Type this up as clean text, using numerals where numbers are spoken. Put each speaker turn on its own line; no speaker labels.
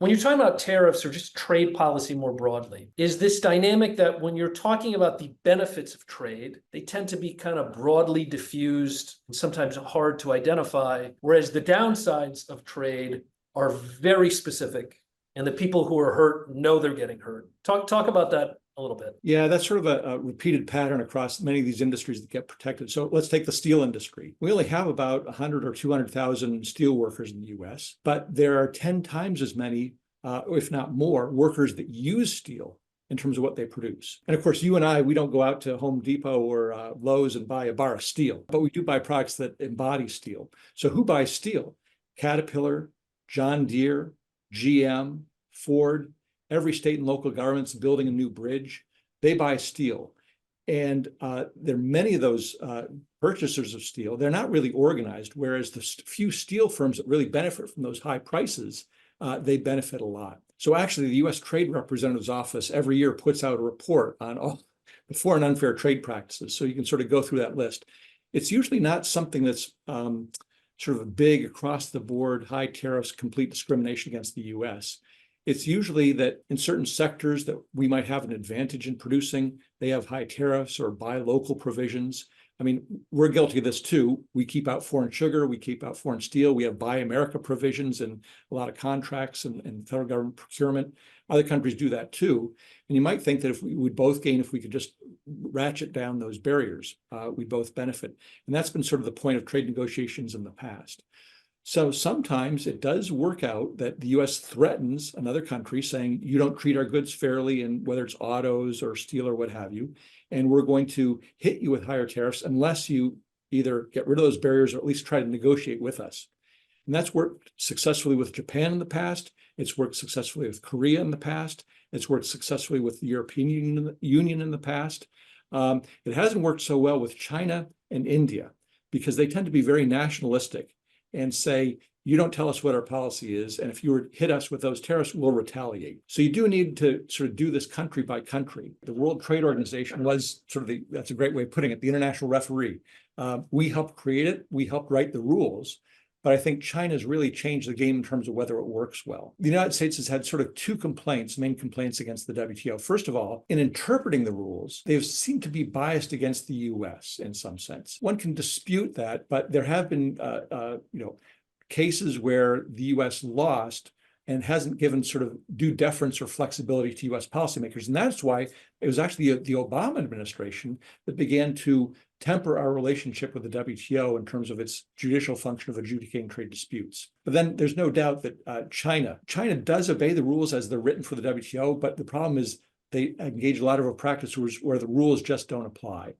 When you're talking about tariffs or just trade policy more broadly, is this dynamic that when you're talking about the benefits of trade, they tend to be kind of broadly diffused and sometimes hard to identify, whereas the downsides of trade are very specific and the people who are hurt know they're getting hurt? Talk about that a little bit.
Yeah, that's sort of a repeated pattern across many of these industries that get protected. So let's take the steel industry. We only have about 100 or 200,000 steel workers in the US, but there are 10 times as many, if not more, workers that use steel in terms of what they produce. And of course, you and I, we don't go out to Home Depot or Lowe's and buy a bar of steel, but we do buy products that embody steel. So who buys steel? Caterpillar, John Deere, GM, Ford, every state and local government's building a new bridge, they buy steel. And there are many of those purchasers of steel, they're not really organized, whereas the few steel firms that really benefit from those high prices, they benefit a lot. So actually, the US Trade Representative's Office every year puts out a report on all the foreign unfair trade practices. So you can sort of go through that list. It's usually not something that's sort of a big across the board, high tariffs, complete discrimination against the US. It's usually that in certain sectors that we might have an advantage in producing, they have high tariffs or buy local provisions. I mean, we're guilty of this too. We keep out foreign sugar, we keep out foreign steel, we have Buy America provisions in a lot of contracts and federal government procurement. Other countries do that too. And you might think that if we would both gain, if we could just ratchet down those barriers, we both benefit. And that's been sort of the point of trade negotiations in the past. So sometimes it does work out that the US threatens another country saying, you don't treat our goods fairly, and whether it's autos or steel or what have you, and we're going to hit you with higher tariffs unless you either get rid of those barriers or at least try to negotiate with us. And that's worked successfully with Japan in the past. It's worked successfully with Korea in the past. It's worked successfully with the European Union in the past. It hasn't worked so well with China and India because they tend to be very nationalistic and say, you don't tell us what our policy is, and if you were hit us with those tariffs, we'll retaliate. So you do need to sort of do this country by country. The World Trade Organization was sort of that's a great way of putting it, the international referee. We helped create it, we helped write the rules, but I think China's really changed the game in terms of whether it works well. The United States has had sort of two main complaints against the WTO. First of all, in interpreting the rules, they've seemed to be biased against the US in some sense. One can dispute that, but there have been cases where the US lost and hasn't given sort of due deference or flexibility to US policymakers. And that's why it was actually the Obama administration that began to temper our relationship with the WTO in terms of its judicial function of adjudicating trade disputes. But then there's no doubt that China does obey the rules as they're written for the WTO, but the problem is they engage a lot of a practice where the rules just don't apply.